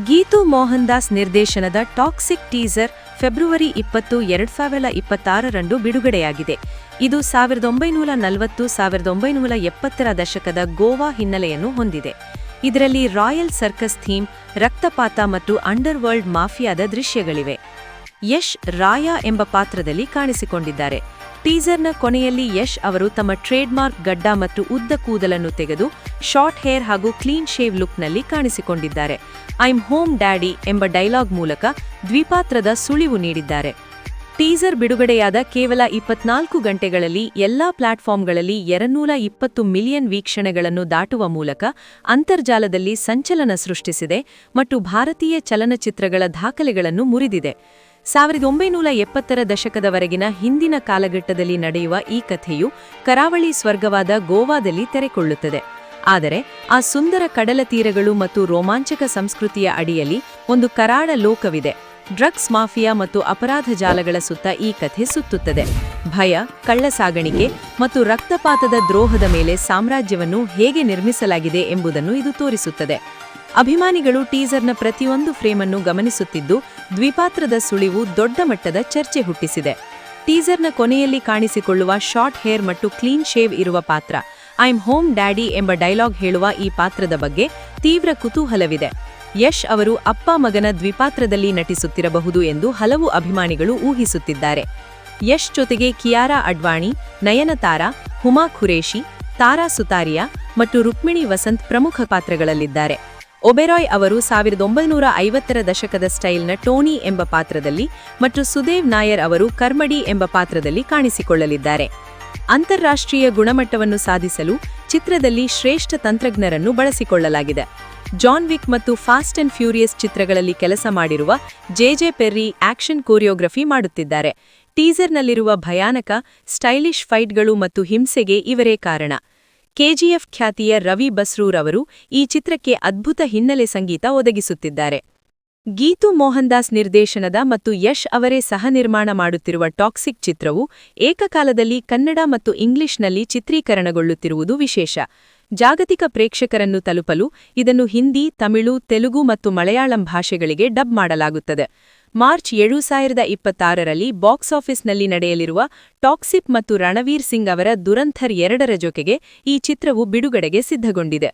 ಗೀತು ಮೋಹನ್ ದಾಸ್ ನಿರ್ದೇಶನದ toxic teaser February 20, 2026ರಂದು ಬಿಡುಗಡೆಯಾಗಿದೆ. ಇದು 1940-1970ರ ದಶಕದ ಗೋವಾ ಹಿನ್ನೆಲೆಯನ್ನು ಹೊಂದಿದೆ. ಇದರಲ್ಲಿ ರಾಯಲ್ ಸರ್ಕಸ್ ಥೀಮ್, ರಕ್ತಪಾತ ಮತ್ತು ಅಂಡರ್ವರ್ಲ್ಡ್ ಮಾಫಿಯಾದ ದೃಶ್ಯಗಳಿವೆ. ಯಶ್ ರಾಯಾ ಎಂಬ ಪಾತ್ರದಲ್ಲಿ ಕಾಣಿಸಿಕೊಂಡಿದ್ದಾರೆ. ಟೀಸರ್ನ ಕೊನೆಯಲ್ಲಿ ಯಶ್ ಅವರು ತಮ್ಮ ಟ್ರೇಡ್ಮಾರ್ಕ್ ಗಡ್ಡ ಮತ್ತು ಉದ್ದ ಕೂದಲನ್ನು ತೆಗೆದು ಶಾರ್ಟ್ ಹೇರ್ ಹಾಗೂ ಕ್ಲೀನ್ ಶೇವ್ ಲುಕ್ನಲ್ಲಿ ಕಾಣಿಸಿಕೊಂಡಿದ್ದಾರೆ. ಐಮ್ ಹೋಮ್ ಡ್ಯಾಡಿ ಎಂಬ ಡೈಲಾಗ್ ಮೂಲಕ ದ್ವಿಪಾತ್ರದ ಸುಳಿವು ನೀಡಿದ್ದಾರೆ. ಟೀಸರ್ ಬಿಡುಗಡೆಯಾದ ಕೇವಲ 24 ಗಂಟೆಗಳಲ್ಲಿ ಎಲ್ಲಾ ಪ್ಲಾಟ್ಫಾರ್ಮ್ಗಳಲ್ಲಿ 220 ಮಿಲಿಯನ್ ವೀಕ್ಷಣೆಗಳನ್ನು ದಾಟುವ ಮೂಲಕ ಅಂತರ್ಜಾಲದಲ್ಲಿ ಸಂಚಲನ ಸೃಷ್ಟಿಸಿದೆ ಮತ್ತು ಭಾರತೀಯ ಚಲನಚಿತ್ರಗಳ ದಾಖಲೆಗಳನ್ನು ಮುರಿದಿದೆ. 1970ರ ದಶಕದವರೆಗಿನ ಹಿಂದಿನ ಕಾಲಘಟ್ಟದಲ್ಲಿ ನಡೆಯುವ ಈ ಕಥೆಯು ಕರಾವಳಿ ಸ್ವರ್ಗವಾದ ಗೋವಾದಲ್ಲಿ ತೆರೆಕೊಳ್ಳುತ್ತದೆ. ಆದರೆ ಆ ಸುಂದರ ಕಡಲ ತೀರಗಳು ಮತ್ತು ರೋಮಾಂಚಕ ಸಂಸ್ಕೃತಿಯ ಅಡಿಯಲ್ಲಿ ಒಂದು ಕರಾಳ ಲೋಕವಿದೆ. ಡ್ರಗ್ಸ್ ಮಾಫಿಯಾ ಮತ್ತು ಅಪರಾಧ ಜಾಲಗಳ ಸುತ್ತ ಈ ಕಥೆ ಸುತ್ತುತ್ತದೆ. ಭಯ, ಕಳ್ಳಸಾಗಣಿಕೆ ಮತ್ತು ರಕ್ತಪಾತದ ದ್ರೋಹದ ಮೇಲೆ ಸಾಮ್ರಾಜ್ಯವನ್ನು ಹೇಗೆ ನಿರ್ಮಿಸಲಾಗಿದೆ ಎಂಬುದನ್ನು ಇದು ತೋರಿಸುತ್ತದೆ. ಅಭಿಮಾನಿಗಳು ಟೀಸರ್ನ ಪ್ರತಿಯೊಂದು ಫ್ರೇಮನ್ನು ಗಮನಿಸುತ್ತಿದ್ದು, ದ್ವಿಪಾತ್ರದ ಸುಳಿವು ದೊಡ್ಡ ಮಟ್ಟದ ಚರ್ಚೆ ಹುಟ್ಟಿಸಿದೆ. ಟೀಸರ್ನ ಕೊನೆಯಲ್ಲಿ ಕಾಣಿಸಿಕೊಳ್ಳುವ ಶಾರ್ಟ್ ಹೇರ್ ಮತ್ತು ಕ್ಲೀನ್ ಶೇವ್ ಇರುವ ಪಾತ್ರ, ಐಮ್ ಹೋಮ್ ಡ್ಯಾಡಿ ಎಂಬ ಡೈಲಾಗ್ ಹೇಳುವ ಈ ಪಾತ್ರದ ಬಗ್ಗೆ ತೀವ್ರ ಕುತೂಹಲವಿದೆ. ಯಶ್ ಅವರು ಅಪ್ಪ ಮಗನ ದ್ವಿಪಾತ್ರದಲ್ಲಿ ನಟಿಸುತ್ತಿರಬಹುದು ಎಂದು ಹಲವು ಅಭಿಮಾನಿಗಳು ಊಹಿಸುತ್ತಿದ್ದಾರೆ. ಯಶ್ ಜೊತೆಗೆ ಕಿಯಾರಾ ಅಡ್ವಾಣಿ, ನಯನತಾರಾ, ಹುಮಾ ಖುರೇಶಿ, ತಾರಾ ಸುತಾರಿಯಾ ಮತ್ತು ರುಕ್ಮಿಣಿ ವಸಂತ್ ಪ್ರಮುಖ ಪಾತ್ರಗಳಲ್ಲಿದ್ದಾರೆ. ಒಬೆರಾಯ್ ಅವರು 1950ರ ದಶಕದ ಸ್ಟೈಲ್ನ ಟೋನಿ ಎಂಬ ಪಾತ್ರದಲ್ಲಿ ಮತ್ತು ಸುದೇವ್ ನಾಯರ್ ಅವರು ಕರ್ಮಡಿ ಎಂಬ ಪಾತ್ರದಲ್ಲಿ ಕಾಣಿಸಿಕೊಳ್ಳಲಿದ್ದಾರೆ. ಅಂತಾರಾಷ್ಟ್ರೀಯ ಗುಣಮಟ್ಟವನ್ನು ಸಾಧಿಸಲು ಚಿತ್ರದಲ್ಲಿ ಶ್ರೇಷ್ಠ ತಂತ್ರಜ್ಞರನ್ನು ಬಳಸಿಕೊಳ್ಳಲಾಗಿದೆ. ಜಾನ್ ವಿಕ್ ಮತ್ತು ಫಾಸ್ಟ್ ಅಂಡ್ ಫ್ಯೂರಿಯಸ್ ಚಿತ್ರಗಳಲ್ಲಿ ಕೆಲಸ ಮಾಡಿರುವ ಜೆ ಪೆರ್ರಿ ಆಕ್ಷನ್ ಕೋರಿಯೋಗ್ರಫಿ ಮಾಡುತ್ತಿದ್ದಾರೆ. ಟೀಸರ್ನಲ್ಲಿರುವ ಭಯಾನಕ, ಸ್ಟೈಲಿಶ್ ಫೈಟ್ಗಳು ಮತ್ತು ಹಿಂಸೆಗೆ ಇವರೇ ಕಾರಣ. ಕೆಜಿಎಫ್ ಖ್ಯಾತಿಯ ರವಿ ಬಸ್ರೂರ್ ಅವರು ಈ ಚಿತ್ರಕ್ಕೆ ಅದ್ಭುತ ಹಿನ್ನೆಲೆ ಸಂಗೀತ ಒದಗಿಸುತ್ತಿದ್ದಾರೆ. ಗೀತು ಮೋಹನ್ ದಾಸ್ ನಿರ್ದೇಶನದ ಮತ್ತು ಯಶ್ ಅವರೇ ಸಹ-ನಿರ್ಮಾಣ ಮಾಡುತ್ತಿರುವ ಟಾಕ್ಸಿಕ್ ಚಿತ್ರವು ಏಕಕಾಲದಲ್ಲಿ ಕನ್ನಡ ಮತ್ತು ಇಂಗ್ಲಿಷ್ನಲ್ಲಿ ಚಿತ್ರೀಕರಣಗೊಳ್ಳುತ್ತಿರುವುದು ವಿಶೇಷ. ಜಾಗತಿಕ ಪ್ರೇಕ್ಷಕರನ್ನು ತಲುಪಲು ಇದನ್ನು ಹಿಂದಿ, ತಮಿಳು, ತೆಲುಗು ಮತ್ತು ಮಲಯಾಳಂ ಭಾಷೆಗಳಿಗೆ ಡಬ್ ಮಾಡಲಾಗುತ್ತದೆ. ಮಾರ್ಚ್ 2026ರಲ್ಲಿ ಬಾಕ್ಸ್ ಆಫೀಸ್ನಲ್ಲಿ ನಡೆಯಲಿರುವ ಟಾಕ್ಸಿಕ್ ಮತ್ತು ರಣವೀರ್ ಸಿಂಗ್ ಅವರ ದುರಂಧರ್ 2ರ ಜೊತೆಗೆ ಈ ಚಿತ್ರವು ಬಿಡುಗಡೆಗೆ ಸಿದ್ಧಗೊಂಡಿದೆ.